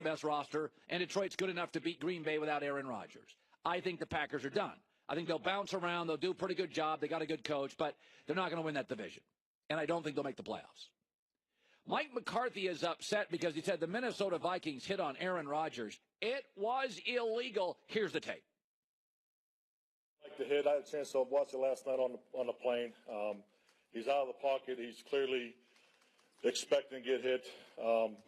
best roster, and Detroit's good enough to beat Green Bay without Aaron Rodgers. I think the Packers are done. I think they'll bounce around. They'll do a pretty good job. They got a good coach, but they're not going to win that division. And I don't think they'll make the playoffs. Mike McCarthy is upset because he said the Minnesota Vikings hit on Aaron Rodgers. It was illegal. Here's the tape. Like the hit, I had a chance to watch it last night on the plane. He's out of the pocket. He's clearly expecting to get hit,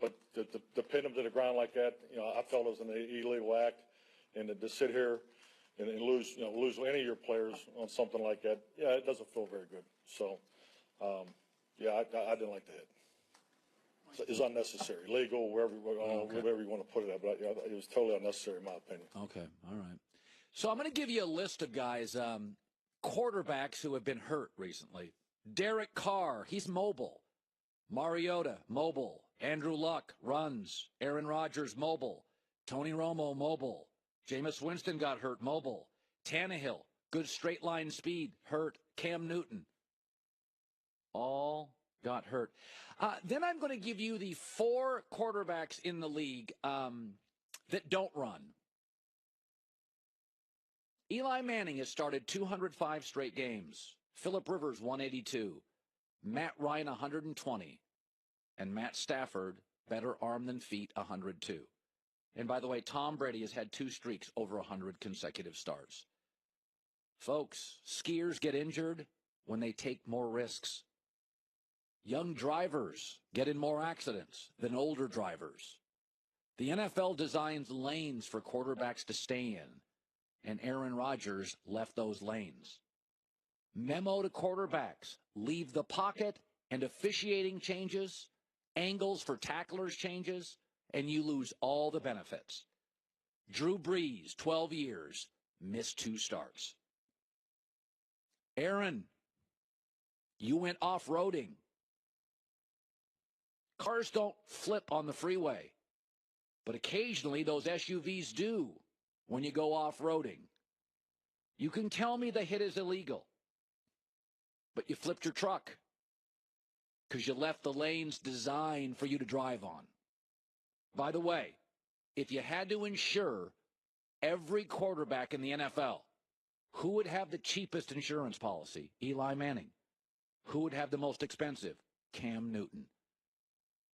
but to pin him to the ground like that, I felt it was an illegal act, and to sit here and lose any of your players on something like that, it doesn't feel very good. So, I didn't like the hit. It's unnecessary, legal, wherever you want to put it at, but it was totally unnecessary in my opinion. Okay, all right. So I'm going to give you a list of guys, quarterbacks who have been hurt recently. Derek Carr, he's mobile. Mariota, mobile. Andrew Luck, runs. Aaron Rodgers, mobile. Tony Romo, mobile. Jameis Winston got hurt, mobile. Tannehill, good straight line speed, hurt. Cam Newton, all got hurt. Then I'm going to give you the 4 quarterbacks in the league that don't run. Eli Manning has started 205 straight games. Phillip Rivers, 182. Matt Ryan, 120. And Matt Stafford, better arm than feet, 102. And by the way, Tom Brady has had 2 streaks over 100 consecutive starts. Folks, skiers get injured when they take more risks. Young drivers get in more accidents than older drivers. The NFL designs lanes for quarterbacks to stay in, and Aaron Rodgers left those lanes. Memo to quarterbacks: leave the pocket, and officiating changes, angles for tacklers changes, and you lose all the benefits. Drew Brees, 12 years, missed 2 starts. Aaron, you went off-roading. Cars don't flip on the freeway, but occasionally those SUVs do when you go off-roading. You can tell me the hit is illegal, but you flipped your truck because you left the lanes designed for you to drive on. By the way, if you had to insure every quarterback in the NFL, who would have the cheapest insurance policy? Eli Manning. Who would have the most expensive? Cam Newton.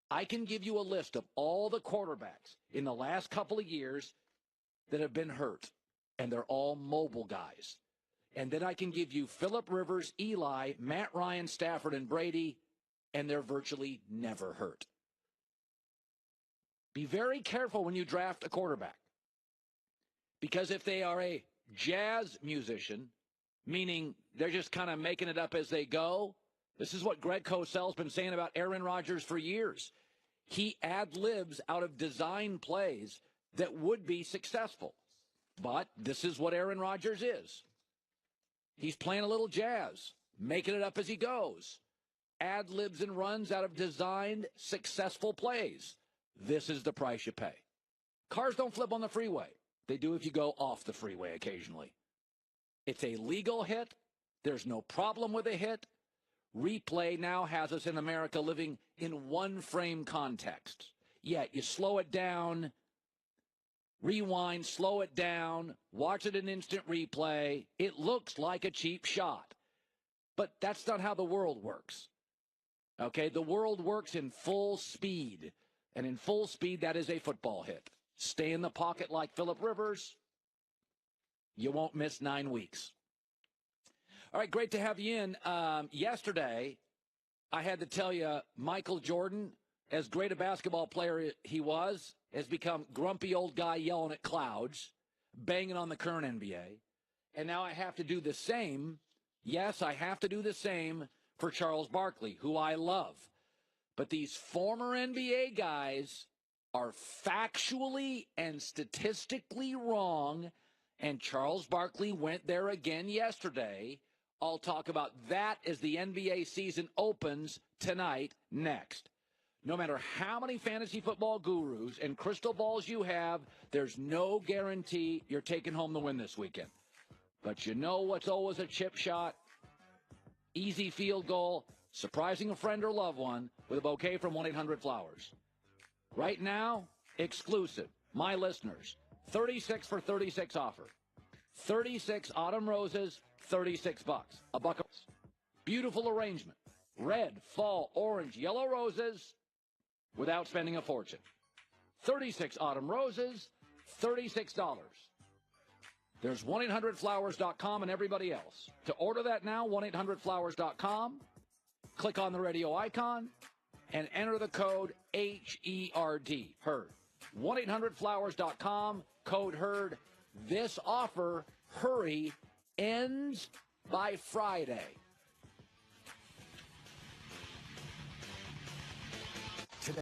I can give you a list of all the quarterbacks in the last couple of years that have been hurt, and they're all mobile guys. And then I can give you Phillip Rivers, Eli, Matt Ryan, Stafford, and Brady, and they're virtually never hurt. Be very careful when you draft a quarterback, because if they are a jazz musician, meaning they're just kind of making it up as they go, this is what Greg Cosell's been saying about Aaron Rodgers for years. He ad-libs out of design plays that would be successful. But this is what Aaron Rodgers is. He's playing a little jazz, making it up as he goes. Ad-libs and runs out of designed, successful plays. This is the price you pay. Cars don't flip on the freeway. They do if you go off the freeway occasionally. It's a legal hit. There's no problem with a hit. Replay now has us in America living in one-frame context. Yet you slow it down, rewind, slow it down, watch it in instant replay. It looks like a cheap shot. But that's not how the world works. Okay, the world works in full speed. And in full speed, that is a football hit. Stay in the pocket like Phillip Rivers. You won't miss 9 weeks. All right, great to have you in. Yesterday, I had to tell you, Michael Jordan, as great a basketball player he was, has become grumpy old guy yelling at clouds, banging on the current NBA. And now I have to do the same. Yes, I have to do the same for Charles Barkley, who I love. But these former NBA guys are factually and statistically wrong, and Charles Barkley went there again yesterday. I'll talk about that as the NBA season opens tonight next. No matter how many fantasy football gurus and crystal balls you have, there's no guarantee you're taking home the win this weekend. But you know what's always a chip shot? Easy field goal, surprising a friend or loved one with a bouquet from 1-800-Flowers. Right now, exclusive, my listeners, 36 for 36 offer. 36 autumn roses, $36. A buck. Beautiful arrangement. Red, fall, orange, yellow roses without spending a fortune. 36 autumn roses, $36. There's 1-800-Flowers.com and everybody else. To order that now, 1-800-Flowers.com. Click on the radio icon and enter the code HERD. HERD. 1-800-Flowers.com, code HERD. This offer, hurry, ends by Friday.